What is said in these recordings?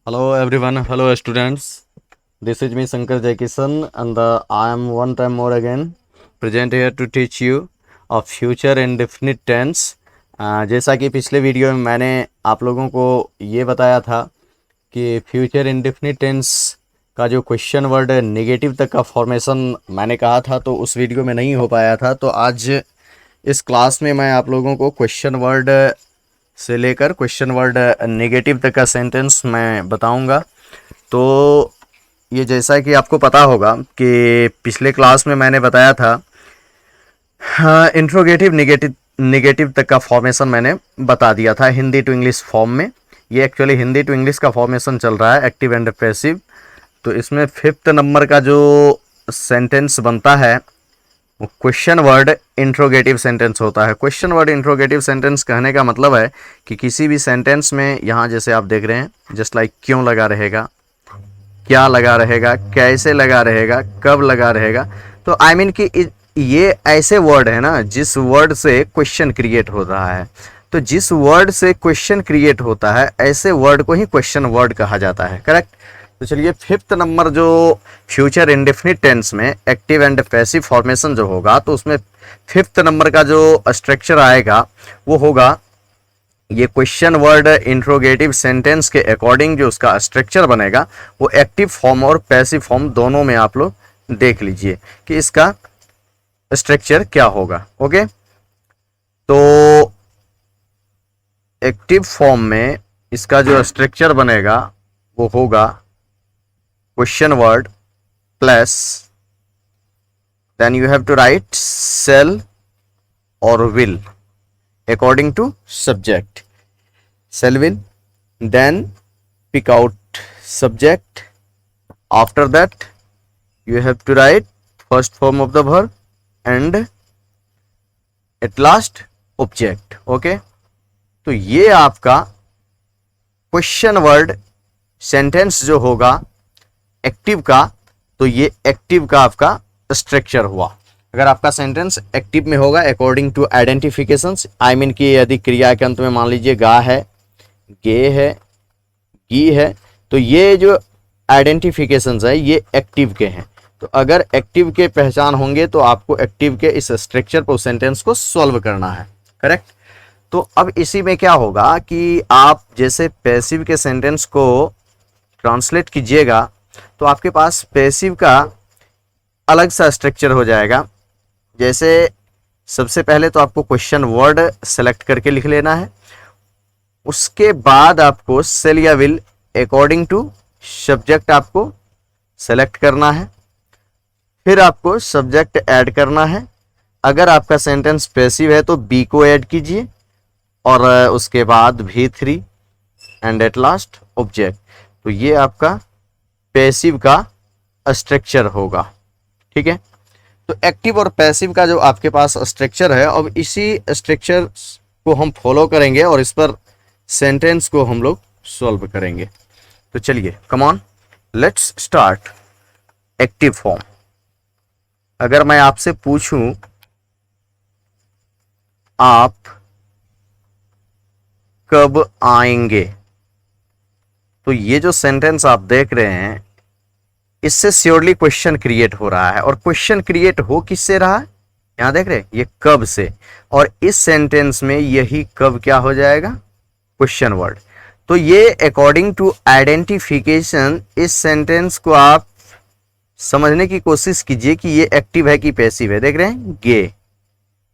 Hello everyone, hello students. This is me Shankar Jaikishan and I am one time more again present here to teach you of future indefinite tense. जैसा कि पिछले video में मैंने आप लोगों को ये बताया था कि फ्यूचर इंडेफिनिट टेंस का जो क्वेश्चन वर्ड नेगेटिव तक का फॉर्मेशन मैंने कहा था, तो उस वीडियो में नहीं हो पाया था। तो आज इस क्लास में मैं आप लोगों को क्वेश्चन वर्ड से लेकर क्वेश्चन वर्ड नेगेटिव तक का सेंटेंस मैं बताऊंगा। तो ये जैसा कि आपको पता होगा कि पिछले क्लास में मैंने बताया था, इंट्रोगेटिव नेगेटिव तक का फॉर्मेशन मैंने बता दिया था हिंदी टू इंग्लिश फॉर्म में। ये एक्चुअली हिंदी टू इंग्लिश का फॉर्मेशन चल रहा है, एक्टिव एंड पैसिव। तो इसमें 5th नंबर का जो सेंटेंस बनता है वो क्वेश्चन वर्ड इंट्रोगेटिव सेंटेंस होता है। क्वेश्चन वर्ड इंट्रोगेटिव सेंटेंस कहने का मतलब है कि किसी भी सेंटेंस में, यहाँ जैसे आप देख रहे हैं, जस्ट लाइक क्यों लगा रहेगा, क्या लगा रहेगा, कैसे लगा रहेगा, कब लगा रहेगा। तो आई मीन कि ये ऐसे वर्ड है ना जिस वर्ड से क्वेश्चन क्रिएट हो रहा है। तो जिस वर्ड से क्वेश्चन क्रिएट होता है ऐसे वर्ड को ही क्वेश्चन वर्ड कहा जाता है। करेक्ट। तो चलिए 5th नंबर जो फ्यूचर इंडेफिनिट टेंस में एक्टिव एंड पैसिव फॉर्मेशन जो होगा, तो उसमें 5th नंबर का जो स्ट्रक्चर आएगा वो होगा, ये क्वेश्चन वर्ड इंट्रोगेटिव सेंटेंस के अकॉर्डिंग जो उसका स्ट्रक्चर बनेगा वो एक्टिव फॉर्म और पैसिव फॉर्म दोनों में आप लोग देख लीजिए कि इसका स्ट्रक्चर क्या होगा। ओके, तो एक्टिव फॉर्म में इसका जो स्ट्रक्चर बनेगा वो होगा question word plus then you have to write shall और will according to subject. Shall will, then pick out subject. After that you have to write first form of the verb and at last object. Okay, तो ये आपका question word sentence जो होगा active का, तो ये active का आपका स्ट्रक्चर हुआ। अगर आपका सेंटेंस एक्टिव में होगा according to identifications, I mean कि यदि क्रिया के अंत में मान लीजिए गा है, गे है, गी है, तो ये जो आइडेंटिफिकेशंस है ये एक्टिव के हैं। तो अगर एक्टिव के पहचान होंगे तो आपको एक्टिव के इस स्ट्रक्चर पर सेंटेंस को सॉल्व करना है। करेक्ट। तो अब इसी में क्या होगा कि आप जैसे पैसिव के सेंटेंस को ट्रांसलेट कीजिएगा तो आपके पास पैसिव का अलग सा स्ट्रक्चर हो जाएगा। जैसे सबसे पहले तो आपको क्वेश्चन वर्ड सेलेक्ट करके लिख लेना है, उसके बाद आपको सेल या विल अकॉर्डिंग टू सब्जेक्ट आपको सेलेक्ट करना है, फिर आपको सब्जेक्ट ऐड करना है। अगर आपका सेंटेंस पैसिव है तो बी को ऐड कीजिए और उसके बाद V3 and at last object. तो ये आपका पैसिव का स्ट्रक्चर होगा। ठीक है। तो एक्टिव और पैसिव का जो आपके पास स्ट्रक्चर है, अब इसी स्ट्रक्चर को हम फॉलो करेंगे और इस पर सेंटेंस को हम लोग सॉल्व करेंगे। तो चलिए come on, let's start. Active form, अगर मैं आपसे पूछूं आप कब आएंगे, तो ये जो सेंटेंस आप देख रहे हैं इससे श्योरली क्वेश्चन क्रिएट हो रहा है। और क्वेश्चन क्रिएट हो किससे रहा है, यहां देख रहे हैं, ये कब से। और इस सेंटेंस में यही कब क्या हो जाएगा, क्वेश्चन वर्ड। तो ये अकॉर्डिंग टू आइडेंटिफिकेशन इस सेंटेंस को आप समझने की कोशिश कीजिए कि ये एक्टिव है कि पैसिव है। देख रहे हैं गे,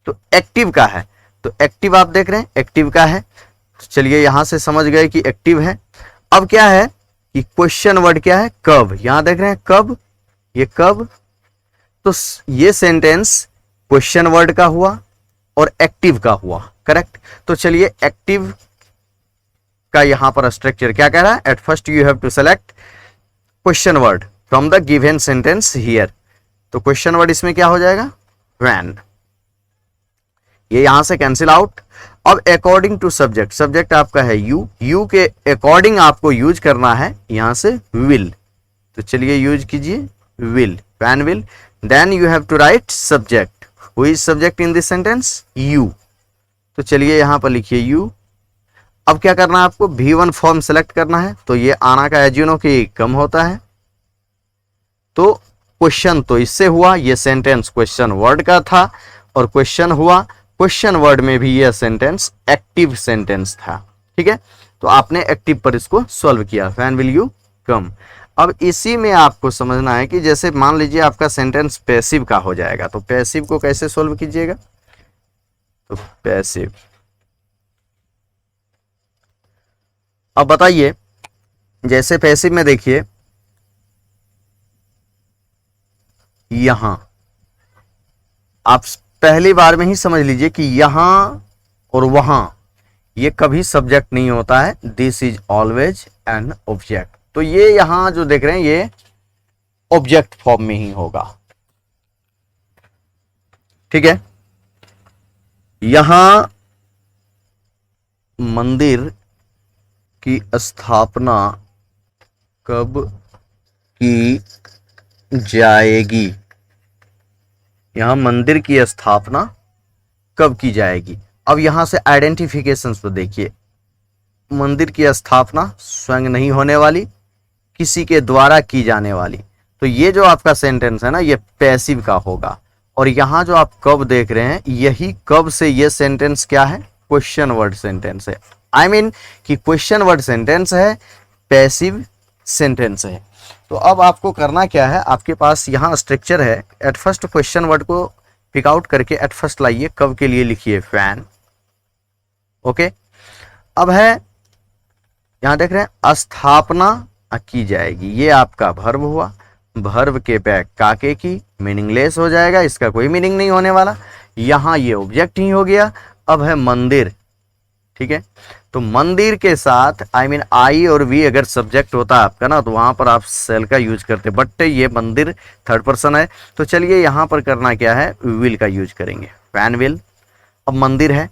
तो एक्टिव का है, तो एक्टिव आप देख रहे हैं एक्टिव का है। तो चलिए यहां से समझ गए कि एक्टिव है। अब क्या है कि क्वेश्चन वर्ड क्या है, कब। यहां देख रहे हैं कब, ये कब। तो ये सेंटेंस क्वेश्चन वर्ड का हुआ और एक्टिव का हुआ। करेक्ट। तो चलिए एक्टिव का यहां पर स्ट्रक्चर क्या कह रहा है, at first you have to select question word from the given sentence here. तो क्वेश्चन वर्ड इसमें क्या हो जाएगा, व्हेन। ये यहां से कैंसिल आउट। अब अकॉर्डिंग टू सब्जेक्ट, सब्जेक्ट आपका है यू, यू के अकॉर्डिंग आपको यूज करना है यहां से विल। तो चलिए यूज कीजिए will, when will. Then you have to write subject, who is subject in this sentence, you. तो चलिए यहां पर लिखिए यू। अब क्या करना है आपको, V1 फॉर्म सेलेक्ट करना है। तो ये आना का एज यू नो कि कम होता है। तो क्वेश्चन तो इससे हुआ, ये सेंटेंस क्वेश्चन वर्ड का था और क्वेश्चन हुआ, क्वेश्चन वर्ड में भी ये सेंटेंस एक्टिव सेंटेंस था। ठीक है, तो आपने एक्टिव पर इसको सॉल्व किया, व्हेन विल यू कम। अब इसी में आपको समझना है कि जैसे मान लीजिए आपका सेंटेंस पैसिव का हो जाएगा, तो पैसिव को कैसे सॉल्व कीजिएगा। तो पैसिव, अब बताइए, जैसे पैसिव में देखिए यहां आप पहली बार में ही समझ लीजिए कि यहां और वहां ये कभी सब्जेक्ट नहीं होता है, this is always an object. तो ये यहां जो देख रहे हैं ये ऑब्जेक्ट फॉर्म में ही होगा। ठीक है, यहां मंदिर की स्थापना कब की जाएगी, यहां मंदिर की स्थापना कब की जाएगी। अब यहां से आइडेंटिफिकेशंस तो देखिए, मंदिर की स्थापना स्वयं नहीं होने वाली, किसी के द्वारा की जाने वाली। तो ये जो आपका सेंटेंस है ना, ये पैसिव का होगा। और यहां जो आप कब देख रहे हैं, यही कब से ये सेंटेंस क्या है, क्वेश्चन वर्ड सेंटेंस है। आई मीन कि क्वेश्चन वर्ड सेंटेंस है, पैसिव सेंटेंस है। तो अब आपको करना क्या है, आपके पास यहाँ स्ट्रक्चर है, एट फर्स्ट क्वेश्चन वर्ड को पिक आउट करके एट फर्स्ट लाइए, कब के लिए लिखिए फैन। ओके, अब है यहां देख रहे हैं स्थापना की जाएगी, ये आपका भर्ब हुआ, भर्ब के बैक काके की, मीनिंगलेस हो जाएगा, इसका कोई मीनिंग नहीं होने वाला। यहां ये ऑब्जेक्ट ही हो गया। अब है मंदिर। ठीक है, तो मंदिर के साथ आई मीन आई और वी अगर सब्जेक्ट होता आपका ना, तो वहां पर आप सेल का यूज करते, बट ये मंदिर थर्ड पर्सन है। तो चलिए यहां पर करना क्या है, विल का यूज करेंगे, फैन विल। अब मंदिर है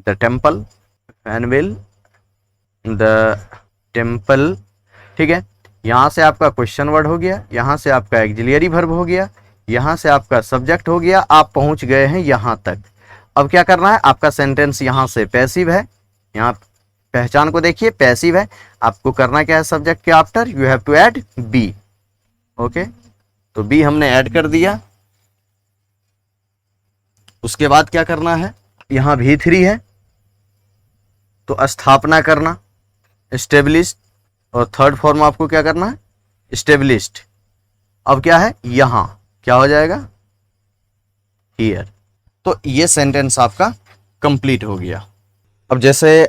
the temple, fan will the temple. ठीक है, यहां से आपका क्वेश्चन वर्ड हो गया, यहां से आपका एक्सिलरी वर्ब हो गया, यहां से आपका सब्जेक्ट हो गया, आप पहुंच गए हैं यहां तक। अब क्या करना है, आपका सेंटेंस यहां से पैसिव है, यहां पहचान को देखिए पैसिव है, आपको करना क्या है, सब्जेक्ट के after you have to add be. Okay, तो बी हमने ऐड कर दिया। उसके बाद क्या करना है, यहां V3 है, तो स्थापना करना, एस्टेब्लिश्ड, और थर्ड फॉर्म आपको क्या करना है, एस्टेब्लिश्ड। अब क्या है, यहां क्या हो जाएगा, हियर। तो ये सेंटेंस आपका कंप्लीट हो गया। अब जैसे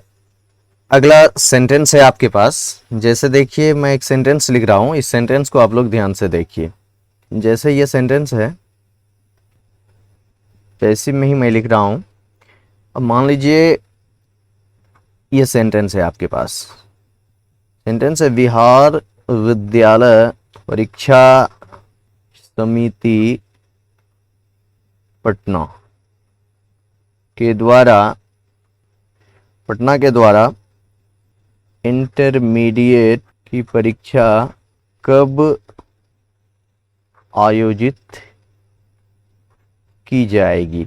अगला सेंटेंस है आपके पास, जैसे देखिए मैं एक सेंटेंस लिख रहा हूं, इस सेंटेंस को आप लोग ध्यान से देखिए। जैसे ये सेंटेंस है, पैसिव में ही मैं लिख रहा हूं। अब मान लीजिए ये सेंटेंस है आपके पास, सेंटेंस है बिहार विद्यालय परीक्षा समिति पटना के द्वारा, पटना के द्वारा इंटरमीडिएट की परीक्षा कब आयोजित की जाएगी।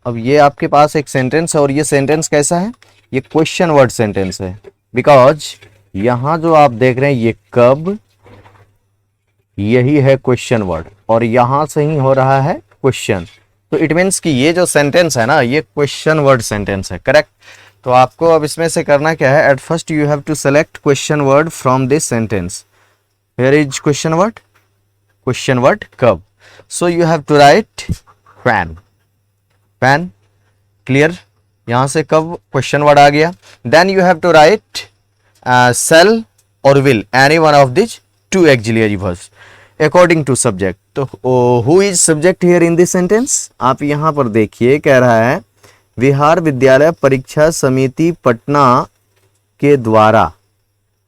अब ये आपके पास एक सेंटेंस है, और ये सेंटेंस कैसा है, ये क्वेश्चन वर्ड सेंटेंस है, बिकॉज यहां जो आप देख रहे हैं ये कब, यही है क्वेश्चन वर्ड, और यहां से ही हो रहा है क्वेश्चन। तो इट मीन्स कि ये जो सेंटेंस है ना, ये क्वेश्चन वर्ड सेंटेंस है, करेक्ट। तो आपको अब इसमें से करना क्या है, at first you have to select question word from this sentence. Where is question word, question word कब, so you have to write when, when, clear. यहां से कब क्वेश्चन वर्ड आ गया, then you have to write shall और will, any one of this two auxiliary verbs according to subject. तो who is subject here in this sentence, आप यहां पर देखिए, कह रहा है बिहार विद्यालय परीक्षा समिति पटना के द्वारा,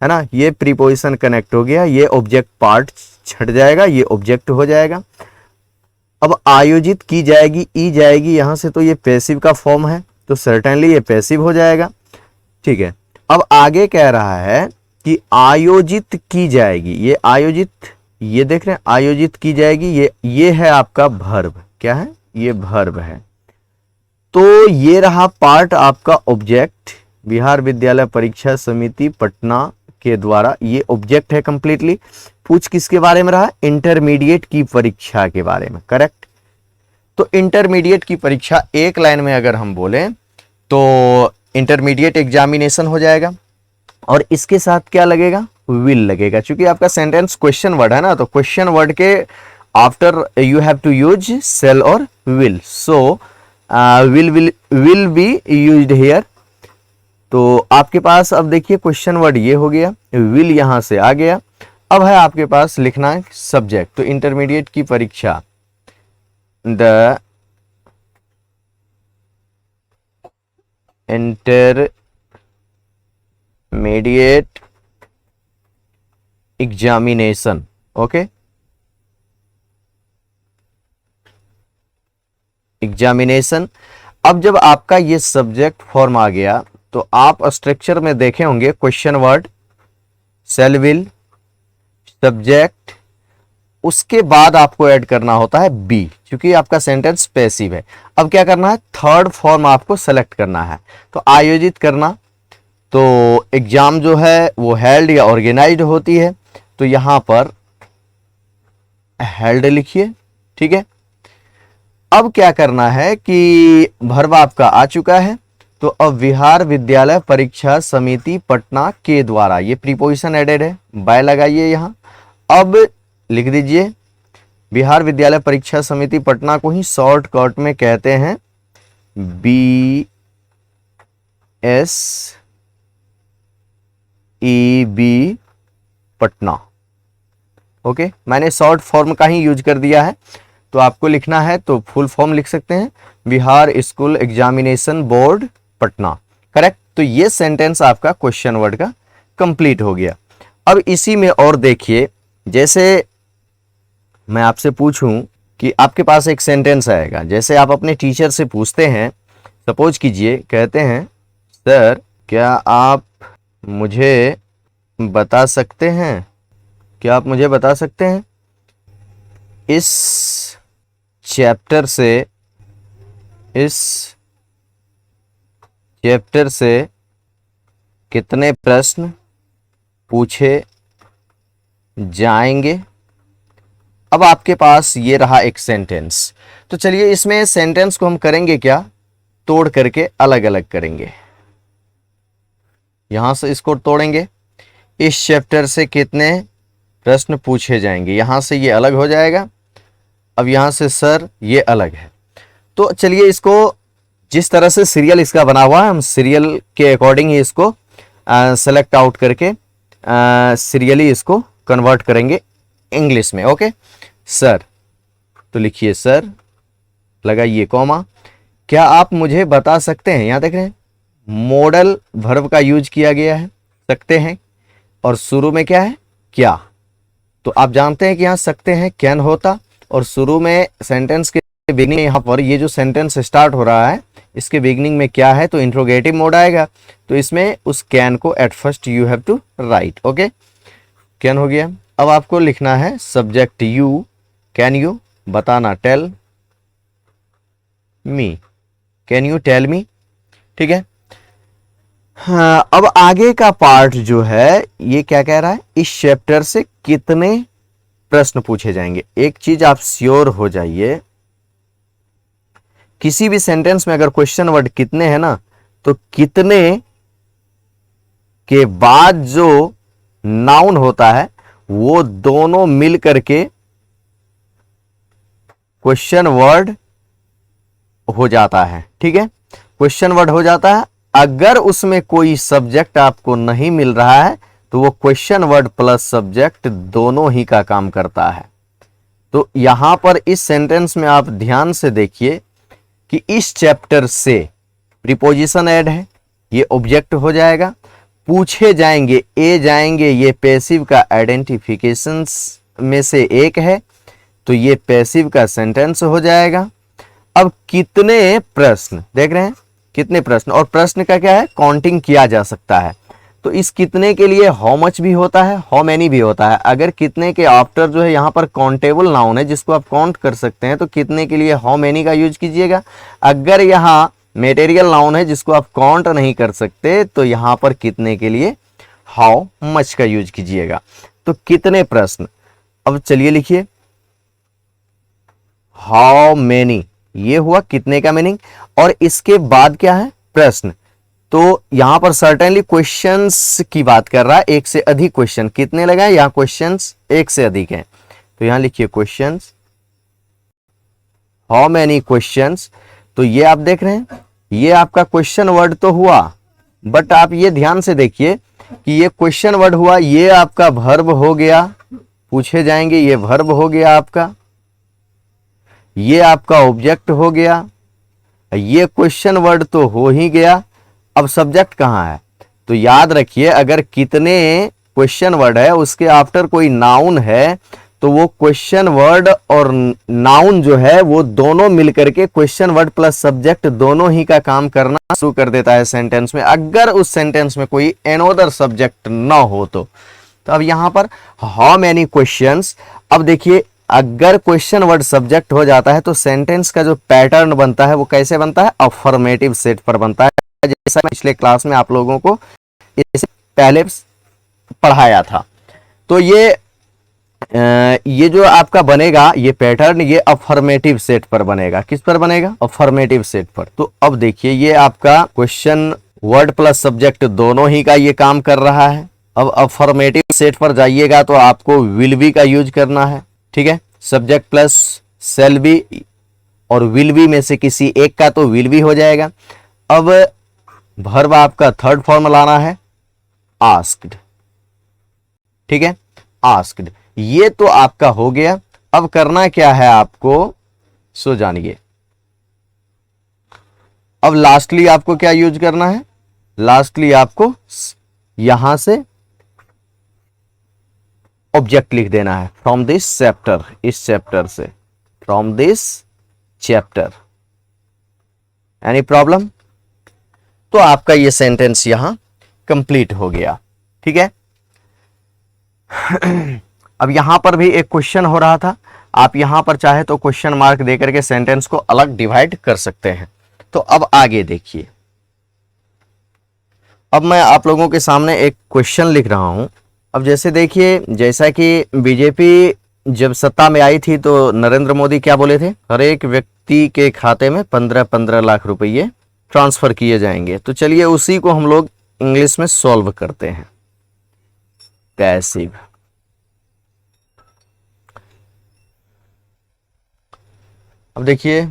है ना, ये प्रीपोजिशन कनेक्ट हो गया, ये ऑब्जेक्ट पार्ट छट जाएगा, ये ऑब्जेक्ट हो जाएगा। अब आयोजित की जाएगी, ई जाएगी यहां से, तो ये पैसिव का फॉर्म है, तो सर्टेनली ये पैसिव हो जाएगा। ठीक है, अब आगे कह रहा है कि आयोजित की जाएगी, ये आयोजित, ये देख रहे हैं आयोजित की जाएगी, ये है आपका भर्ब, क्या है, ये भर्ब है। तो ये रहा पार्ट आपका ऑब्जेक्ट, बिहार विद्यालय परीक्षा समिति पटना के द्वारा ये ऑब्जेक्ट है कंप्लीटली। पूछ किसके बारे में रहा? इंटरमीडिएट की परीक्षा के बारे में, करेक्ट। तो इंटरमीडिएट की परीक्षा एक लाइन में अगर हम बोलें तो इंटरमीडिएट एग्जामिनेशन हो जाएगा, और इसके साथ क्या लगेगा? विल लगेगा, क्योंकि आपका सेंटेंस क्वेश्चन वर्ड है ना, तो क्वेश्चन वर्ड के after you have to use shall और will, so will be used here. तो आपके पास अब देखिए क्वेश्चन वर्ड ये हो गया, विल यहां से आ गया। अब है आपके पास लिखना है सब्जेक्ट। तो इंटरमीडिएट की परीक्षा, the intermediate examination, okay, examination. अब जब आपका ये सब्जेक्ट फॉर्म आ गया तो आप स्ट्रक्चर में देखे होंगे question word, shall will, subject, उसके बाद आपको ऐड करना होता है बी, क्योंकि आपका सेंटेंस पैसिव है। अब क्या करना है? थर्ड फॉर्म आपको सेलेक्ट करना है। तो आयोजित करना, तो एग्जाम जो है वो हेल्ड या ऑर्गेनाइज्ड होती है, तो यहां पर हेल्ड लिखिए, ठीक है। अब क्या करना है कि वर्ब आपका आ चुका है, तो अब बिहार विद्यालय परीक्षा समिति पटना के द्वारा, ये प्रीपोजिशन एडेड है, बाय लगाइए यहां। अब लिख दीजिए बिहार विद्यालय परीक्षा समिति पटना को ही शॉर्टकट में कहते हैं BSEB पटना, ओके। मैंने शॉर्ट फॉर्म का ही यूज कर दिया है, तो आपको लिखना है तो फुल फॉर्म लिख सकते हैं, Bihar school examination board Patna, correct. तो ये सेंटेंस आपका क्वेश्चन वर्ड का कंप्लीट हो गया। अब इसी में और देखिए, जैसे मैं आपसे पूछूं कि आपके पास एक सेंटेंस आएगा, जैसे आप अपने टीचर से पूछते हैं, सपोज कीजिए कहते हैं सर क्या आप मुझे बता सकते हैं, क्या आप मुझे बता सकते हैं इस चैप्टर से कितने प्रश्न पूछे जाएंगे। अब आपके पास ये रहा एक सेंटेंस, तो चलिए इसमें सेंटेंस को हम करेंगे क्या, तोड़ करके अलग अलग करेंगे। यहां से इसको तोड़ेंगे, इस चैप्टर से कितने प्रश्न पूछे जाएंगे, यहां से ये अलग हो जाएगा। अब यहां से सर ये अलग है। तो चलिए इसको जिस तरह से सीरियल इसका बना हुआ है, हम सीरियल के अकॉर्डिंग ही इसको सेलेक्ट आउट करके सीरियली इसको कन्वर्ट करेंगे इंग्लिश में, ओके। सर, तो लिखिए सर, लगाइए कॉमा, क्या आप मुझे बता सकते हैं, यहां देख रहे हैं मॉडल वर्ब का यूज किया गया है, सकते हैं, और शुरू में क्या है, क्या। तो आप जानते हैं कि यहां सकते हैं कैन होता, और शुरू में सेंटेंस के बिगिनिंग में यहां पर ये जो सेंटेंस स्टार्ट हो रहा है इसके बिगिनिंग में क्या है, तो इंट्रोगेटिव मोड आएगा। तो इसमें उस कैन को at first you have to write, okay. Can हो गया। अब आपको लिखना है सब्जेक्ट यू, कैन यू, बताना tell me, can you tell me, ठीक है। हाँ, अब आगे का पार्ट जो है ये क्या कह रहा है, इस चैप्टर से कितने प्रश्न पूछे जाएंगे। एक चीज आप श्योर हो जाइए, किसी भी सेंटेंस में अगर क्वेश्चन वर्ड कितने है ना, तो कितने के बाद जो नाउन होता है वो दोनों मिल करके क्वेश्चन वर्ड हो जाता है, ठीक है। क्वेश्चन वर्ड हो जाता है। अगर उसमें कोई सब्जेक्ट आपको नहीं मिल रहा है तो वो क्वेश्चन वर्ड प्लस सब्जेक्ट दोनों ही का काम करता है। तो यहां पर इस सेंटेंस में आप ध्यान से देखिए कि इस चैप्टर से प्रीपोजिशन ऐड है, ये ऑब्जेक्ट हो जाएगा, पूछे जाएंगे, ए जाएंगे, ये पैसिव का आइडेंटिफिकेशंस में से एक है, तो ये पैसिव का सेंटेंस हो जाएगा। अब कितने प्रश्न देख रहे हैं, कितने प्रश्न, और प्रश्न का क्या है, काउंटिंग किया जा सकता है। तो इस कितने के लिए हाउ मच भी होता है, हाउ मैनी भी होता है। अगर कितने के आफ्टर जो है यहाँ पर काउंटेबल नाउन है जिसको आप काउंट कर सकते हैं, तो कितने के लिए हाउ मैनी का यूज कीजिएगा। अगर यहाँ मेटेरियल नाउन है जिसको आप काउंट नहीं कर सकते, तो यहां पर कितने के लिए हाउ मच का यूज कीजिएगा। तो कितने प्रश्न, अब चलिए लिखिए हाउ मेनी, ये हुआ कितने का मीनिंग, और इसके बाद क्या है प्रश्न। तो यहां पर सर्टेनली क्वेश्चंस की बात कर रहा है, एक से अधिक क्वेश्चन, कितने लगाए यहां क्वेश्चंस एक से अधिक हैं, तो यहां लिखिए क्वेश्चंस, हाउ मेनी क्वेश्चंस। तो ये आप देख रहे हैं ये आपका क्वेश्चन वर्ड तो हुआ, बट आप ये ध्यान से देखिए कि ये क्वेश्चन वर्ड हुआ, ये आपका वर्ब हो गया, पूछे जाएंगे ये वर्ब हो गया आपका, ये आपका ऑब्जेक्ट हो गया, ये क्वेश्चन वर्ड तो हो ही गया। अब सब्जेक्ट कहां है, तो याद रखिए अगर कितने क्वेश्चन वर्ड है उसके आफ्टर कोई नाउन है तो वो क्वेश्चन वर्ड और नाउन जो है वो दोनों मिलकर के क्वेश्चन वर्ड प्लस सब्जेक्ट दोनों ही का काम करना शुरू कर देता है सेंटेंस में, अगर उस सेंटेंस में कोई एनोदर सब्जेक्ट ना हो तो अब यहां पर हाउ मेनी क्वेश्चंस, अब देखिए अगर क्वेश्चन वर्ड सब्जेक्ट हो जाता है तो सेंटेंस का जो पैटर्न बनता है वो कैसे बनता है, अफर्मेटिव सेट पर बनता है, जैसा पिछले क्लास में आप लोगों को इसे पहले पढ़ाया था। तो ये जो आपका बनेगा ये पैटर्न ये अफर्मेटिव सेट पर बनेगा, किस पर बनेगा, अफर्मेटिव सेट पर। तो अब देखिए ये आपका क्वेश्चन वर्ड प्लस सब्जेक्ट दोनों ही का ये काम कर रहा है। अब अफर्मेटिव सेट पर जाइएगा तो आपको विल बी का यूज करना है, ठीक है, सब्जेक्ट प्लस शैल बी, और विल बी में से किसी एक का तो विल बी हो जाएगा। अब वर्ब आपका थर्ड फॉर्म लाना है आस्क्ड, ठीक है, आस्क्ड, ये तो आपका हो गया। अब करना क्या है आपको, सो जानिए, अब लास्टली आपको क्या यूज करना है, लास्टली आपको यहां से ऑब्जेक्ट लिख देना है, फ्रॉम दिस चैप्टर, इस चैप्टर से, from this chapter, any problem. तो आपका ये सेंटेंस यहां कंप्लीट हो गया, ठीक है। अब यहां पर भी एक क्वेश्चन हो रहा था, आप यहां पर चाहे तो क्वेश्चन मार्क देकर के सेंटेंस को अलग डिवाइड कर सकते हैं। तो अब आगे देखिए, अब मैं आप लोगों के सामने एक क्वेश्चन लिख रहा हूं। अब जैसे देखिए, जैसा कि बीजेपी जब सत्ता में आई थी तो नरेंद्र मोदी क्या बोले थे, हर एक व्यक्ति के खाते में 15-15 लाख रुपए ट्रांसफर किए जाएंगे। तो चलिए उसी को हम लोग इंग्लिश में सॉल्व करते हैं, पैसिव। अब देखिए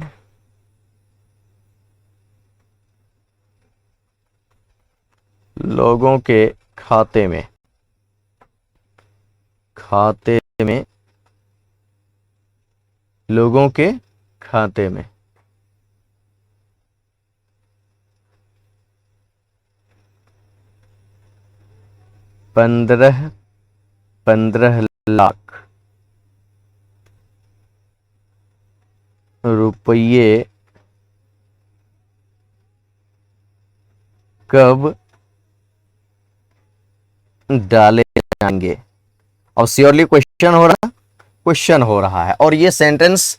लोगों के खाते में, लोगों के खाते में 15 लाख रुपये कब डाले जाएंगे। और श्योरली क्वेश्चन हो रहा है, और ये सेंटेंस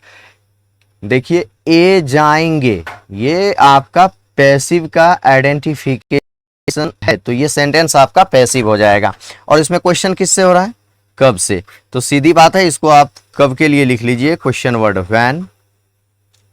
देखिए ए जाएंगे, ये आपका पैसिव का आइडेंटिफिकेशन है, तो ये सेंटेंस आपका पैसिव हो जाएगा। और इसमें क्वेश्चन किससे हो रहा है, कब से, तो सीधी बात है, इसको आप कब के लिए लिख लीजिए क्वेश्चन वर्ड व्हेन।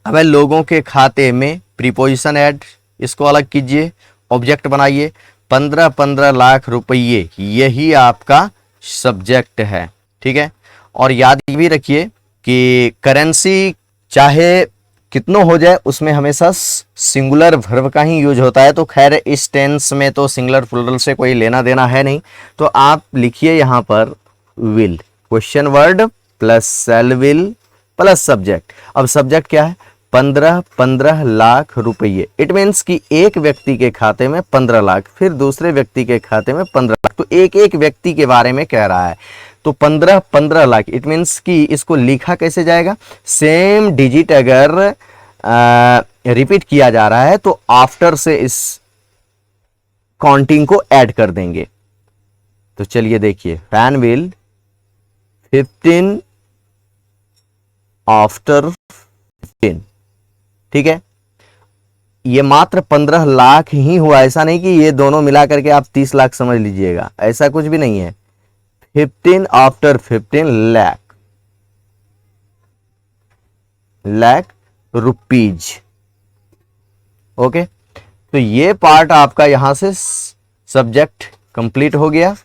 अब लोगों के खाते में प्रीपोजिशन ऐड, इसको अलग कीजिए, ऑब्जेक्ट बनाइए, 15-15 लाख रुपये यही आपका सब्जेक्ट है, ठीक है। और याद भी रखिए कि करेंसी चाहे कितनों हो जाए उसमें हमेशा सिंगुलर वर्ब का ही यूज होता है, तो खैर इस टेंस में तो सिंगुलर प्लूरल से कोई लेना देना है नहीं। तो आप लिखिए यहां पर will, question word plus shell will plus subject. अब सब्जेक्ट क्या है, 15 लाख रुपये, इट मीन्स कि एक व्यक्ति के खाते में 15 लाख, फिर दूसरे व्यक्ति के खाते में 15 लाख, तो एक एक व्यक्ति के बारे में कह रहा है। तो 15 लाख, इट मीन्स कि इसको लिखा कैसे जाएगा, सेम डिजिट अगर रिपीट किया जा रहा है तो आफ्टर से इस काउंटिंग को ऐड कर देंगे। तो चलिए देखिए, फैन विल 15 आफ्टर 15, ठीक है। ये मात्र 15 लाख ही हुआ, ऐसा नहीं कि ये दोनों मिला करके आप 30 लाख समझ लीजिएगा, ऐसा कुछ भी नहीं है। 15 आफ्टर 15 लाख रुपीज। ओके, तो ये पार्ट आपका यहां से सब्जेक्ट कंप्लीट हो गया।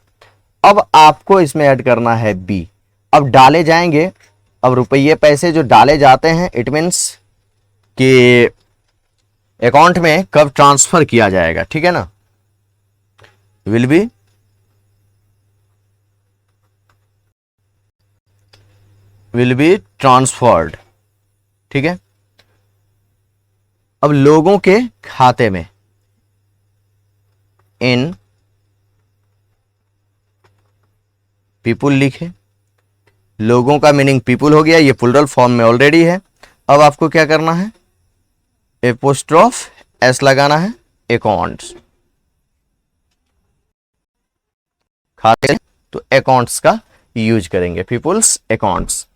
अब आपको इसमें ऐड करना है बी। अब डाले जाएंगे, अब रुपये पैसे जो डाले जाते हैं, इट मीन्स कि अकाउंट में कब ट्रांसफर किया जाएगा, ठीक है ना, विल बी ट्रांसफर्ड, ठीक है। अब लोगों के खाते में, इन पीपुल लिखे, लोगों का मीनिंग पीपुल हो गया, ये प्लूरल फॉर्म में ऑलरेडी है। अब आपको क्या करना है, एपोस्ट्रोफ एस लगाना है, अकाउंट्स, खाते तो अकाउंट्स का यूज करेंगे, पीपुल्स अकाउंट्स।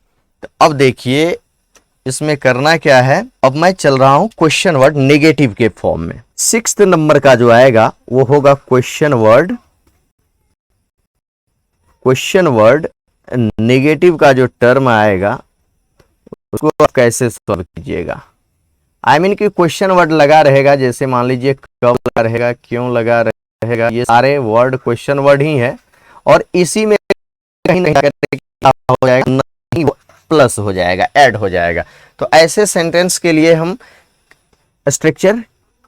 तो अब देखिए इसमें करना क्या है, अब मैं चल रहा हूं क्वेश्चन वर्ड नेगेटिव के फॉर्म में। 6th नंबर का जो आएगा वो होगा क्वेश्चन वर्ड नेगेटिव का जो टर्म आएगा उसको आप कैसे सॉल्व कीजिएगा। आई मीन कि क्वेश्चन वर्ड लगा रहेगा, जैसे मान लीजिए कब लगा रहेगा, क्यों लगा रहेगा, ये सारे वर्ड क्वेश्चन वर्ड ही है, और इसी में कहीं नहीं हो जाएगा, नहीं प्लस हो जाएगा, ऐड हो जाएगा। तो ऐसे सेंटेंस के लिए हम स्ट्रक्चर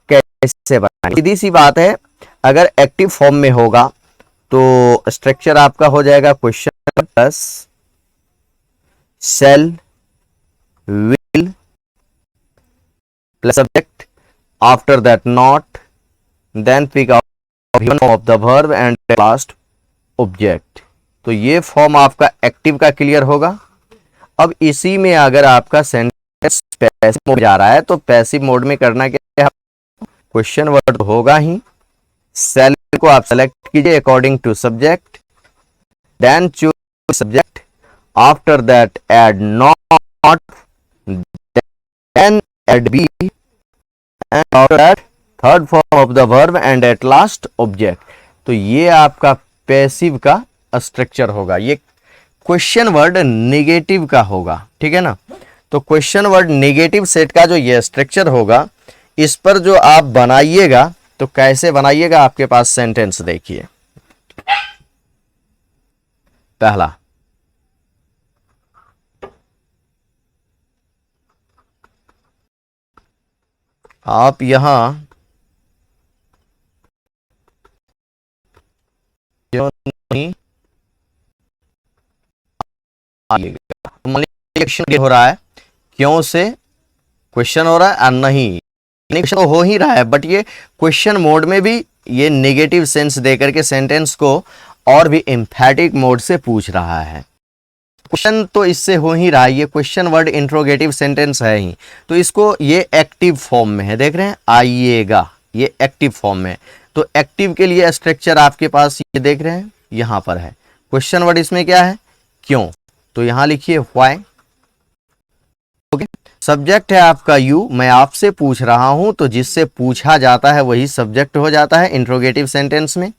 कैसे बनाएंगे, सीधी सी बात है। अगर एक्टिव फॉर्म में होगा तो स्ट्रक्चर आपका हो जाएगा question plus shall will plus subject, after that not, then pick of the verb and last object. तो ये फॉर्म आपका एक्टिव का क्लियर होगा। अब इसी में अगर आपका सेंटेंस पैसिव मोड जा रहा है तो पैसिव मोड में करना क्या है, क्वेश्चन वर्ड तो होगा ही, सेल को आप सेलेक्ट कीजिए according to subject, then choose subject, after that add not, then add be, and after that third form of the verb and at last object. तो ये आपका पैसिव का स्ट्रक्चर होगा, ये क्वेश्चन वर्ड नेगेटिव का होगा, ठीक है ना। तो क्वेश्चन वर्ड नेगेटिव सेट का जो ये स्ट्रक्चर होगा, इस पर जो आप बनाइएगा तो कैसे बनाइएगा, आपके पास सेंटेंस देखिए। पहला, आप यहां क्यों नहीं आइएगा, क्वेश्चन हो रहा है, क्यों से क्वेश्चन हो रहा है और नहीं क्वेश्चन तो हो ही रहा है, बट ये क्वेश्चन मोड में भी ये नेगेटिव सेंस देकर के सेंटेंस को और भी एम्फैटिक मोड से पूछ रहा है। क्वेश्चन तो इससे हो ही रहा है, ये क्वेश्चन वर्ड इंट्रोगेटिव सेंटेंस है ही, तो इसको ये एक्टिव फॉर्म में है, देख रहे हैं, आइएगा, ये एक्टिव फॉर्म में। तो एक्टिव के लिए स्ट्रक्चर आपके पास ये देख रहे हैं यहां पर है, क्वेश्चन वर्ड इसमें क्या है, क्यों, तो यहां लिखिए व्हाई। ओके, सब्जेक्ट है आपका यू, मैं आपसे पूछ रहा हूं, तो जिससे पूछा जाता है वही सब्जेक्ट हो जाता है इंट्रोगेटिव सेंटेंस में।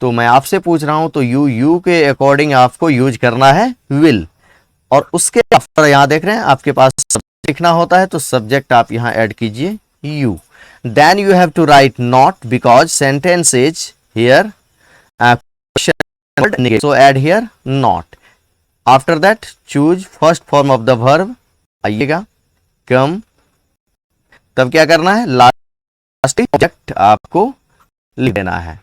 तो मैं आपसे पूछ रहा हूं तो यू के अकॉर्डिंग आपको यूज करना है विल, और उसके आफ्टर यहां देख रहे हैं आपके पास सब्जेक्ट लिखना होता है, तो सब्जेक्ट आप यहां ऐड कीजिए you. Then you have to write not because sentence is here, so add here not. After that choose first form of the verb, आइएगा come, तब क्या करना है, लास्ट ऑब्जेक्ट आपको लिख देना है,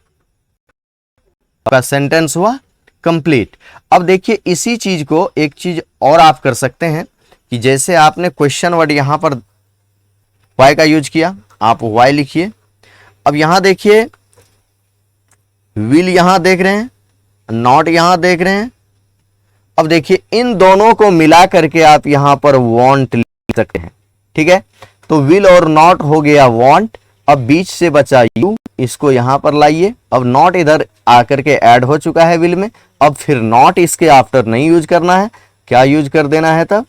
आपका सेंटेंस हुआ कंप्लीट। अब देखिए इसी चीज को एक चीज और आप कर सकते हैं कि जैसे आपने क्वेश्चन वर्ड यहां पर वाई का यूज किया, आप वाई लिखिए। अब यहां देखिए विल यहां देख रहे हैं, नॉट यहां देख रहे हैं। अब देखिए इन दोनों को मिला करके आप यहां पर वांट लिख सकते हैं, ठीक है। तो विल और नॉट हो गया वांट, अब बीच से बचा यू, इसको यहां पर लाइए। अब नॉट इधर आकर के ऐड हो चुका है विल में, अब फिर नॉट इसके आफ्टर नहीं यूज करना है, क्या यूज कर देना है तब,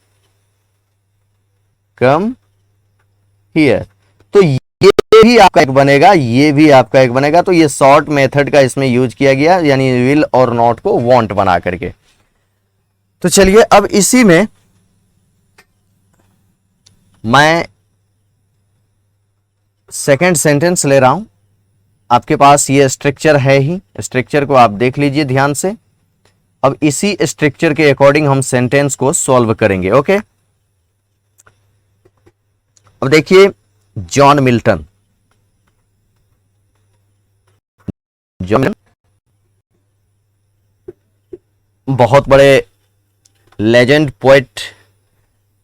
कम हियर। तो ये ये भी आपका एक बनेगा, ये भी आपका एक बनेगा। तो ये शॉर्ट मेथड का इसमें यूज किया गया, यानी विल और नॉट को वांट बना करके। तो चलिए अब इसी में मैं सेकंड सेंटेंस ले रहा हूं। आपके पास ये स्ट्रक्चर है ही, स्ट्रक्चर को आप देख लीजिए ध्यान से। अब इसी स्ट्रक्चर के अकॉर्डिंग हम सेंटेंस को सॉल्व करेंगे। ओके, अब देखिए जॉन मिल्टन, बहुत बड़े लेजेंड पोएट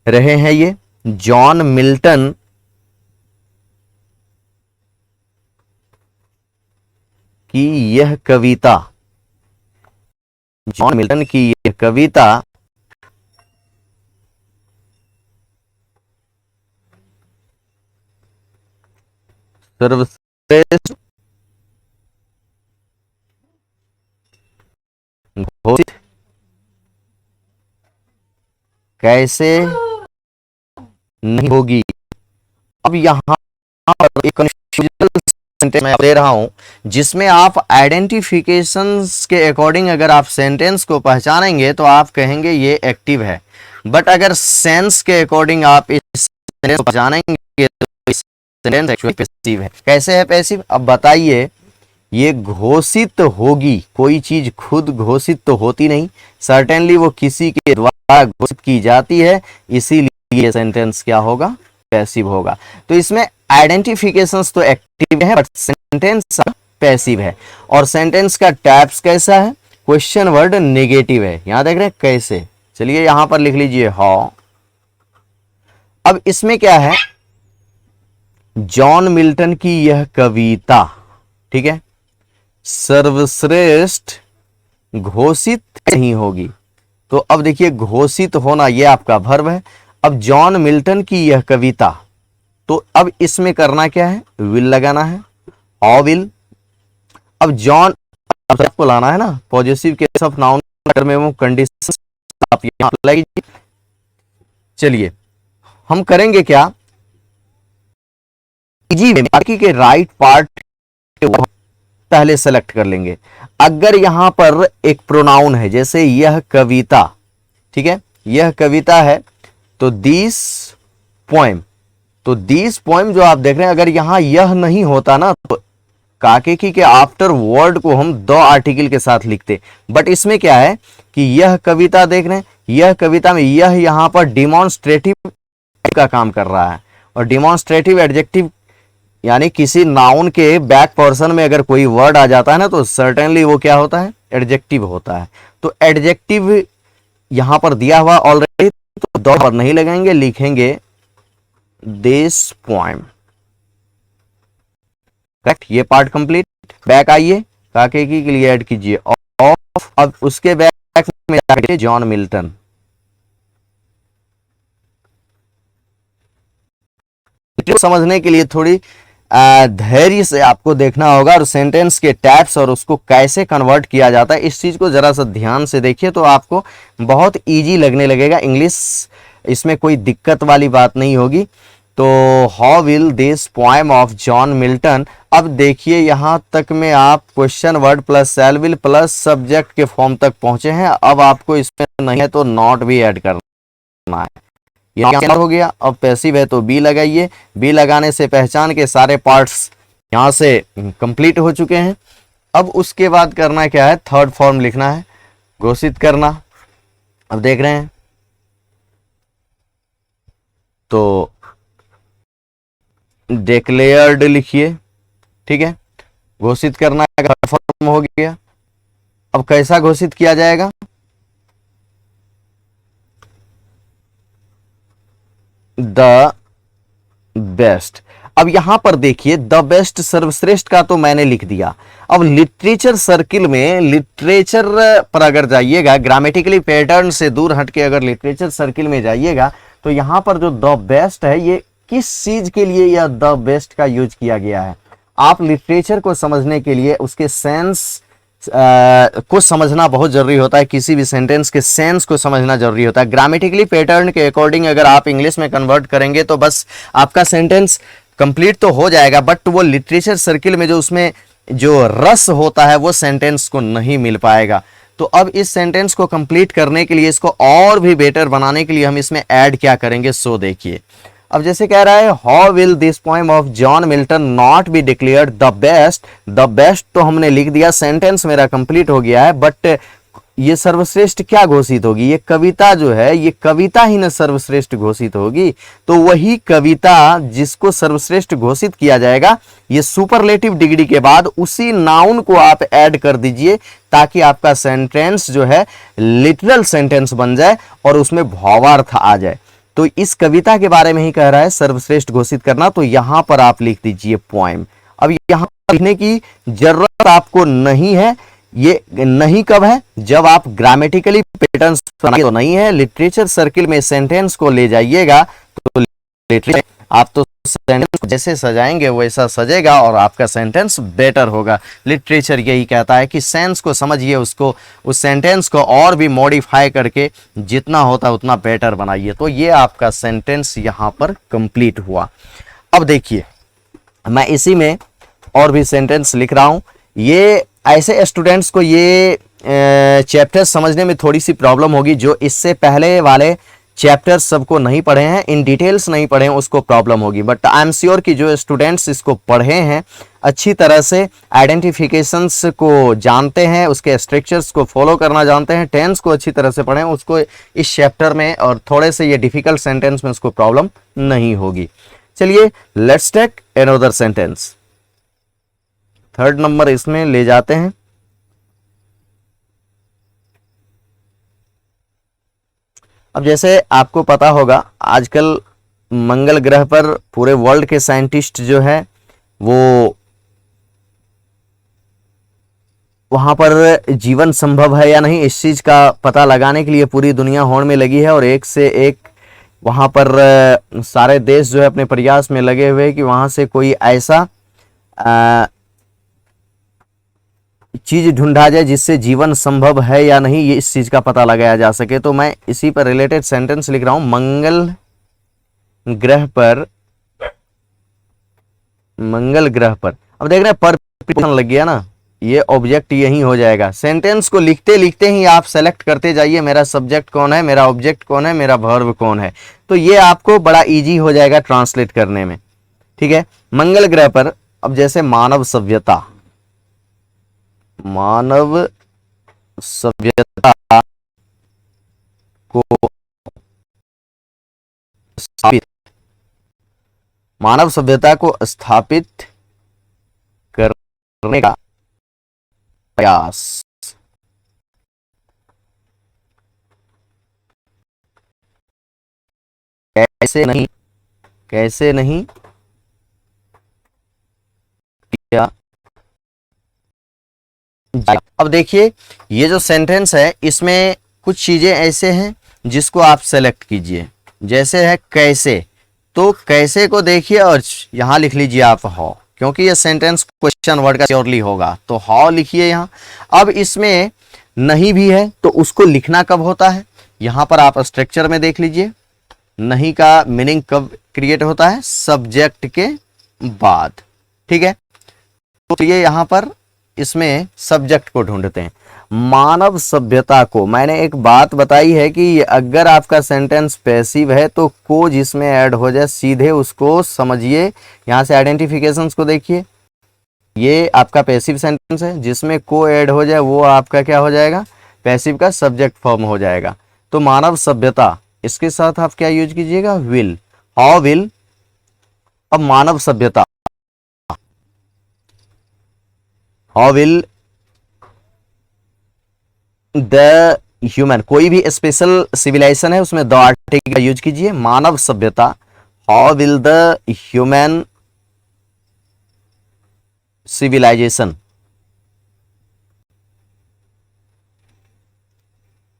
रहे हैं ये। जॉन मिल्टन की यह कविता, जॉन मिल्टन की यह कविता सर्वश्रेष्ठ घोषित कैसे नहीं होगी। अब यहां पर एक कन्फ्यूजनल सेंटेंस मैं दे रहा हूं, जिसमें आप आइडेंटिफिकेशंस के अकॉर्डिंग अगर आप सेंटेंस को पहचानेंगे तो आप कहेंगे ये एक्टिव है, बट अगर सेंस के अकॉर्डिंग आप इस सेंटेंस को पहचानेंगे तो इस सेंटेंस एक्चुअली पैसिव है। कैसे है पैसिव, अब बताइए। ये घोषित होगी, कोई चीज खुद घोषित तो होती नहीं, सर्टेनली वो किसी के द्वारा घोषित की जाती है, इसीलिए सेंटेंस क्या होगा, पैसिव होगा। तो इसमें आइडेंटिफिकेशंस तो एक्टिव है बट सेंटेंस पैसिव है। और सेंटेंस का टाइप्स कैसा है, क्वेश्चन वर्ड नेगेटिव है। यहां देख रहे हैं कैसे, चलिए यहां पर लिख लीजिए हाउ। अब इसमें क्या है, जॉन मिल्टन की यह कविता, ठीक है, सर्वश्रेष्ठ घोषित नहीं होगी। तो अब देखिए घोषित होना ये आपका वर्ब है। अब जॉन मिल्टन की यह कविता, तो अब इसमें करना क्या है, विल लगाना है, हाउ विल। अब जॉन को लाना है ना, पॉजिटिव केस ऑफ नाउन में वो कंडीशन आप यहां लगाइए। चलिए हम करेंगे क्या, इजी में बाकी के राइट पार्ट पहले सेलेक्ट कर लेंगे। अगर यहां पर एक प्रोनाउन है, जैसे यह कविता, ठीक है, यह कविता है, तो दिस पोएम, तो दिस पोएम जो आप देख रहे हैं, अगर यहां यह नहीं होता ना तो काके की के आफ्टर वर्ड को हम दो आर्टिकल के साथ लिखते। बट इसमें क्या है कि यह कविता देख रहे हैं, यह कविता में यह यहां पर डिमॉन्स्ट्रेटिव का काम कर रहा है। और डिमॉन्स्ट्रेटिव एडजेक्टिव यानी किसी नाउन के बैक पोर्शन में अगर कोई वर्ड आ जाता है ना तो सर्टेनली वो क्या होता है, एडजेक्टिव होता है। तो एडजेक्टिव यहां पर दिया हुआ ऑलरेडी, तो दो पर नहीं लगाएंगे, लिखेंगे दिस पोएम। करेक्ट, ये पार्ट कंप्लीट। बैक आइए, काके की के लिए ऐड कीजिए ऑफ। अब उसके बैक में जाके जॉन मिल्टन। समझने के लिए थोड़ी धैर्य से आपको देखना होगा, और सेंटेंस के टाइप्स और उसको कैसे कन्वर्ट किया जाता है इस चीज को जरा सा ध्यान से देखिए, तो आपको बहुत इजी लगने लगेगा इंग्लिश। इसमें कोई दिक्कत वाली बात नहीं होगी। तो how will this poem of John Milton, अब देखिए यहां तक में आप question word plus shell will plus subject के फॉर्म तक पहुंचे हैं। अब आपको इसमें नहीं है तो नॉट भी ऐड करना है। ये क्या हो गया, अब पैसिव है तो बी लगाइए। बी लगाने से पहचान के सारे पार्ट्स यहां से कंप्लीट हो चुके हैं। अब उसके बाद करना क्या है, थर्ड फॉर्म लिखना है, घोषित करना। अब देख रहे हैं तो डिक्लेयर्ड लिखिए, ठीक है, घोषित करना का फॉर्म हो गया। अब कैसा घोषित किया जाएगा, द बेस्ट। अब यहां पर देखिए द बेस्ट सर्वश्रेष्ठ का तो मैंने लिख दिया। अब लिटरेचर सर्किल में, लिटरेचर पर अगर जाइएगा, ग्रामेटिकली पैटर्न से दूर हटके अगर लिटरेचर सर्किल में जाइएगा तो यहां पर जो द बेस्ट है, ये किस चीज के लिए यह द बेस्ट का यूज किया गया है। आप लिटरेचर को समझने के लिए उसके सेंस को समझना बहुत जरूरी होता है, किसी भी सेंटेंस के सेंस को समझना जरूरी होता है। ग्रामेटिकली पैटर्न के अकॉर्डिंग अगर आप इंग्लिश में कन्वर्ट करेंगे तो बस आपका सेंटेंस कंप्लीट तो हो जाएगा, बट वो लिटरेचर सर्किल में जो उसमें जो रस होता है वो सेंटेंस को नहीं मिल पाएगा। तो अब इस सेंटेंस को कंप्लीट करने के लिए, इसको और भी बेटर बनाने के लिए हम इसमें ऐड क्या करेंगे, सो देखिए। अब जैसे कह रहा है, how will this poem of John Milton not be declared the best. The best तो हमने लिख दिया, सेंटेंस मेरा कंप्लीट हो गया है, बट ये सर्वश्रेष्ठ क्या घोषित होगी, ये कविता जो है ये कविता ही न सर्वश्रेष्ठ घोषित होगी। तो वही कविता जिसको सर्वश्रेष्ठ घोषित किया जाएगा, ये सुपरलेटिव डिग्री के बाद उसी नाउन को आप ऐड कर दीजिए, ताकि आपका सेंटेंस जो है लिटरल सेंटेंस बन जाए और उसमें भावार्थ आ जाए। तो इस कविता के बारे में ही कह रहा है सर्वश्रेष्ठ घोषित करना, तो यहां पर आप लिख दीजिए पोएम। अब यहां लिखने की जरूरत आपको नहीं है। ये नहीं कब है, जब आप ग्रामेटिकली पैटर्न्स बनाएंगे तो नहीं है। लिटरेचर सर्किल में सेंटेंस को ले जाइएगा तो लिटरेचर आप तो सेंटेंस को जैसे सजाएंगे वैसा सजेगा और आपका सेंटेंस बेटर होगा। लिटरेचर यही कहता है कि सेंस को समझिए, उसको, उस सेंटेंस को और भी मॉडिफाई करके जितना होता है उतना बेटर बनाइए। तो ये आपका सेंटेंस यहां पर कंप्लीट हुआ। अब देखिए, मैं इसी में और भी सेंटेंस लिख रहा हूं। ये ऐसे स्टूडेंट्स को ये चैप्टर समझने में थोड़ी सी प्रॉब्लम होगी जो इससे पहले वाले चैप्टर सबको नहीं पढ़े हैं, इन डिटेल्स नहीं पढ़े हैं, उसको प्रॉब्लम होगी। बट आई एम श्योर कि जो स्टूडेंट्स इसको पढ़े हैं, अच्छी तरह से आइडेंटिफिकेशंस को जानते हैं, उसके स्ट्रक्चर्स को फॉलो करना जानते हैं, टेंस को अच्छी तरह से पढ़े हैं, उसको इस चैप्टर में और थोड़े से ये डिफिकल्ट सेंटेंस में उसको प्रॉब्लम नहीं होगी। चलिए, let's take another sentence. Third number इसमें ले जाते हैं। अब जैसे आपको पता होगा, आजकल मंगल ग्रह पर पूरे वर्ल्ड के साइंटिस्ट जो है वो वहां पर जीवन संभव है या नहीं, इस चीज का पता लगाने के लिए पूरी दुनिया होड़ में लगी है और एक से एक वहां पर सारे देश जो है अपने प्रयास में लगे हुए हैं कि वहां से कोई ऐसा चीज ढूंढा जाए जिससे जीवन संभव है या नहीं, ये इस चीज का पता लगाया जा सके। तो मैं इसी पर रिलेटेड सेंटेंस लिख रहा हूं। मंगल ग्रह पर, मंगल ग्रह पर। अब देख रहे हैं पर प्रीपोजिशन लग गया ना, ये ऑब्जेक्ट यही हो जाएगा। सेंटेंस को लिखते लिखते ही आप सेलेक्ट करते जाइए, मेरा सब्जेक्ट कौन है, मेरा ऑब्जेक्ट कौन है, मेरा वर्ब कौन है। तो ये आपको बड़ा इजी हो जाएगा ट्रांसलेट करने में। ठीक है, मंगल ग्रह पर। अब जैसे मानव सभ्यता, मानव सभ्यता को स्थापित, मानव सभ्यता को स्थापित करने का प्रयास। कैसे नहीं, कैसे नहीं किया। अब देखिए, ये जो सेंटेंस है इसमें कुछ चीजें ऐसे हैं जिसको आप सेलेक्ट कीजिए। जैसे है कैसे, तो कैसे को देखिए और यहां लिख लीजिए आप हाउ, क्योंकि ये सेंटेंस क्वेश्चन वर्ड का श्योरली होगा, तो हाउ लिखिए यहां। अब इसमें नहीं भी है तो उसको लिखना कब होता है, यहां पर आप स्ट्रक्चर में देख लीजिए। नहीं का मीनिंग कब क्रिएट होता है, सब्जेक्ट के बाद। ठीक है, तो ये यहां पर इसमें सब्जेक्ट को ढूंढते हैं। मानव सभ्यता को, मैंने एक बात बताई है कि अगर आपका सेंटेंस पैसिव है तो को जिसमें ऐड हो जाए सीधे उसको समझिए। यहां से आइडेंटिफिकेशंस को देखिए, ये आपका पैसिव सेंटेंस है, जिसमें को ऐड हो जाए वो आपका क्या हो जाएगा, पैसिव का सब्जेक्ट फॉर्म हो जाएगा। तो मानव सभ्यता, इसके साथ आप क्या यूज कीजिएगा, विल, हाउ विल। अब मानव सभ्यता, हाउ विल द ह्यूमन, कोई भी स्पेशल सिविलाइजेशन है उसमें द आर्टिकल का यूज कीजिए। मानव सभ्यता, how will the human civilization,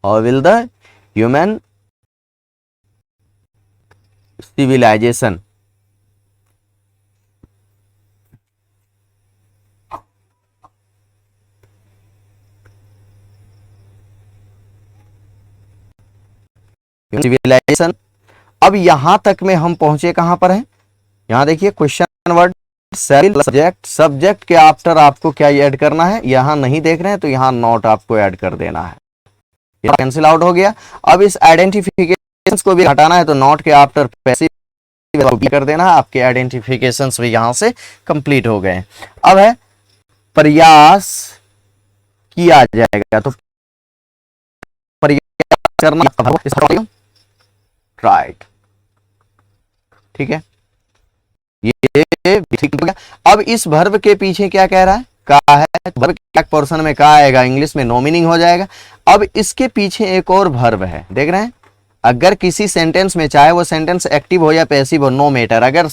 how will the human civilization. Civilization. अब यहां तक में हम पहुंचे कहां पर हैं, यहाँ देखिए question word sell subject, subject के आफ्टर आपको क्या ऐड करना है, यहाँ नहीं देख रहे हैं तो यहाँ नॉट आपको ऐड कर देना है, ये कैंसिल आउट हो गया। अब इस आइडेंटिफिकेशन को भी हटाना है तो नॉट के आफ्टर पैसिव कर देना है, आपके आइडेंटिफिकेशन भी यहाँ से कंप्लीट हो गए। अब है प्रयास किया जाएगा, तो प्रयास करना राइट, ठीक है, ये ठीक हो गया। अब इस वर्ब के पीछे क्या कह रहा है, कहा है, वर्ब के पोर्शन में कहा आएगा, इंग्लिश में नो मीनिंग हो जाएगा। अब इसके पीछे एक और वर्ब है, देख रहे हैं, अगर किसी सेंटेंस में चाहे वो सेंटेंस एक्टिव हो या पैसिव हो, नो मैटर, अगर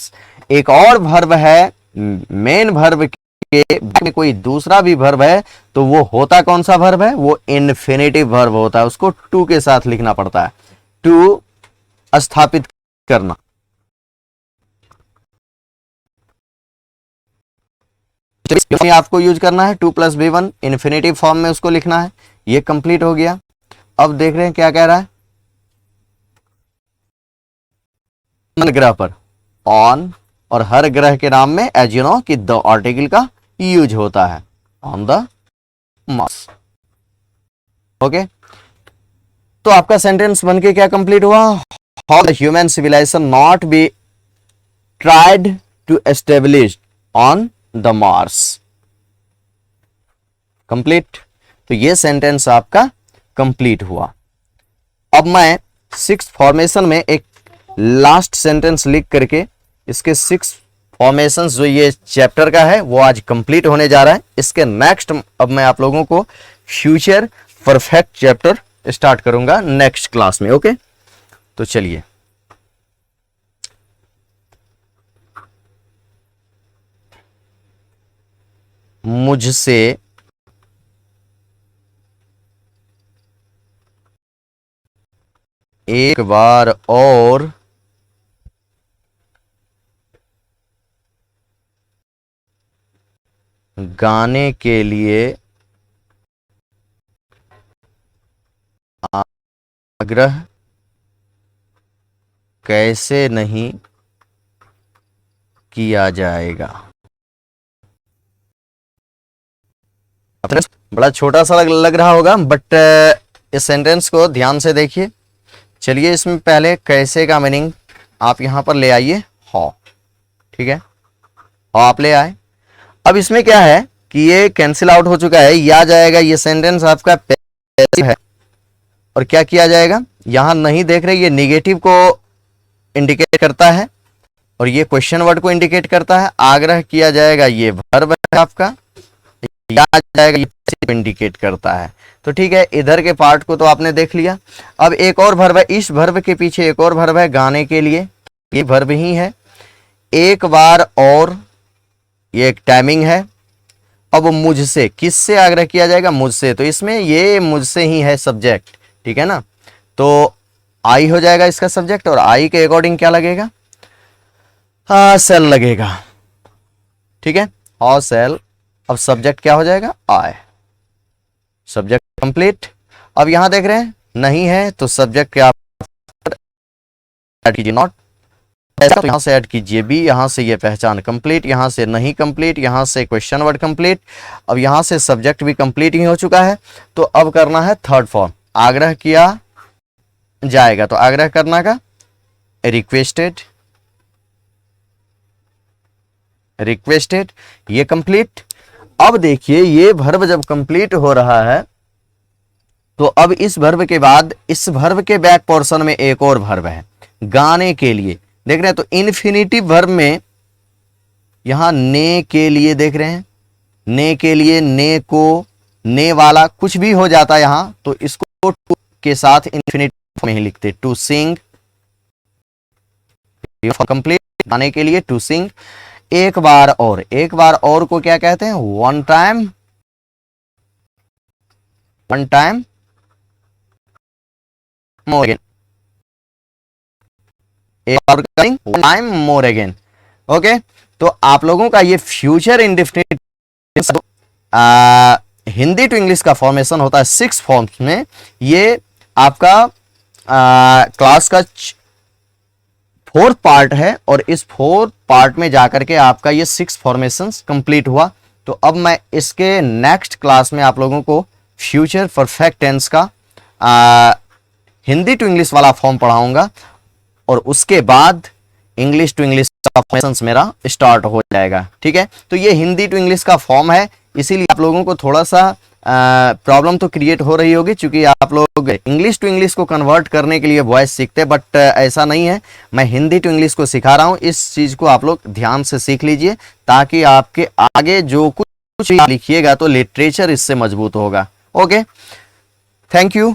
एक और वर्ब है मेन वर्ब के में कोई दूसरा भी वर्ब है तो वो होता कौन सा वर्ब है, वो इन्फिनेटिव वर्ब होता है, उसको टू के साथ लिखना पड़ता है, टू स्थापित करना। आपको यूज करना है 2+B1 इन्फिनेटिव फॉर्म में उसको लिखना है, ये कंप्लीट हो गया। अब देख रहे हैं क्या कह रहा है, ग्रह पर, ऑन, और हर ग्रह के नाम में एज यू नो कि द आर्टिकल का यूज होता है, ऑन द मार्स। ओके, तो आपका सेंटेंस बनके क्या कंप्लीट हुआ, how the human civilization not be tried to establish on the Mars, complete. तो ये सेंटेंस आपका कंप्लीट हुआ। अब मैं 6 फॉर्मेशन में एक लास्ट सेंटेंस लिख करके इसके 6 फॉर्मेशंस जो ये चैप्टर का है वो आज कंप्लीट होने जा रहा है। इसके नेक्स्ट अब मैं आप लोगों को फ्यूचर परफेक्ट चैप्टर स्टार्ट करूंगा नेक्स्ट क्लास में। ओके, तो चलिए, मुझसे एक बार और गाने के लिए आग्रह कैसे नहीं किया जाएगा। बड़ा छोटा सा लग रहा होगा बट इस सेंटेंस को ध्यान से देखिए। चलिए, इसमें पहले कैसे का मीनिंग आप यहां पर ले आइए, हाउ, ठीक है, हाउ आप ले आए। अब इसमें क्या है कि ये कैंसिल आउट हो चुका है, ये आ जाएगा, ये सेंटेंस आपका पैसिव है, और क्या किया जाएगा, यहां नहीं देख रहे, ये निगेटिव को इंडिकेट करता है और ये क्वेश्चन वर्ड को इंडिकेट करता है। आग्रह किया जाएगा, ये वर्ब है आपका, आ जाएगा, ये इंडिकेट करता है। तो ठीक है, इधर के पार्ट को तो आपने देख लिया। अब एक और वर्ब है, इस वर्ब के पीछे एक और वर्ब है, गाने के लिए, ये वर्ब ही है। एक बार और, ये एक टाइमिंग है। अब मुझसे, किससे आग्रह किया जाएगा, मुझसे, तो इसमें ये मुझसे ही है सब्जेक्ट, ठीक है ना, तो आई हो जाएगा इसका सब्जेक्ट, और आई के अकॉर्डिंग क्या लगेगा, सेल लगेगा, ठीक है, और सेल। अब सब्जेक्ट क्या हो जाएगा, आई, सब्जेक्ट कंप्लीट। अब यहां देख रहे हैं नहीं है तो सब्जेक्ट क्या ऐड कीजिए, नॉट, तो यहां से ऐड कीजिए बी, यहां से ये पहचान कंप्लीट, यहां से नहीं कंप्लीट, यहां से क्वेश्चन वर्ड कंप्लीट। अब यहां से सब्जेक्ट भी कंप्लीट ही हो चुका है, तो अब करना है थर्ड फॉर्म, आग्रह किया जाएगा, तो आग्रह करना का रिक्वेस्टेड, रिक्वेस्टेड, ये कंप्लीट। अब देखिए, ये वर्ब जब कंप्लीट हो रहा है तो अब इस वर्ब के बाद इस वर्ब के बैक पोर्शन में एक और वर्ब है, गाने के लिए, देख रहे हैं, तो इन्फिनिटिव वर्ब में यहां ने के लिए, देख रहे हैं, ने के लिए, ने को, ने वाला कुछ भी हो जाता है यहां, तो इसको टू के साथ इन्फिनिटिव में ही लिखते, टू सिंग, कंप्लीट, गाने के लिए टू सिंग। एक बार और, एक बार और को क्या कहते हैं, one time, one time more again, एक और one time more again. Okay, तो आप लोगों का ये future indefinite Hindi to English का फॉर्मेशन होता है 6 फॉर्म्स में। ये आपका क्लास का 4th पार्ट है और इस 4th पार्ट में जाकर के आपका ये 6 फॉर्मेशंस कंप्लीट हुआ। तो अब मैं इसके नेक्स्ट क्लास में आप लोगों को फ्यूचर परफेक्ट टेंस का हिंदी टू इंग्लिश वाला फॉर्म पढ़ाऊंगा और उसके बाद इंग्लिश टू इंग्लिश का फॉर्मेशंस मेरा स्टार्ट हो जाएगा। ठीक है, तो ये हिंदी टू इंग्लिश का फॉर्म है, इसीलिए आप लोगों को थोड़ा सा प्रॉब्लम तो क्रिएट हो रही होगी, क्योंकि आप लोग इंग्लिश टू इंग्लिश को कन्वर्ट करने के लिए वॉइस सीखते हैं, बट ऐसा नहीं है। मैं हिंदी टू इंग्लिश को सिखा रहा हूँ, इस चीज़ को आप लोग ध्यान से सीख लीजिए ताकि आपके आगे जो कुछ लिखिएगा तो लिटरेचर इससे मजबूत होगा। Okay, thank you.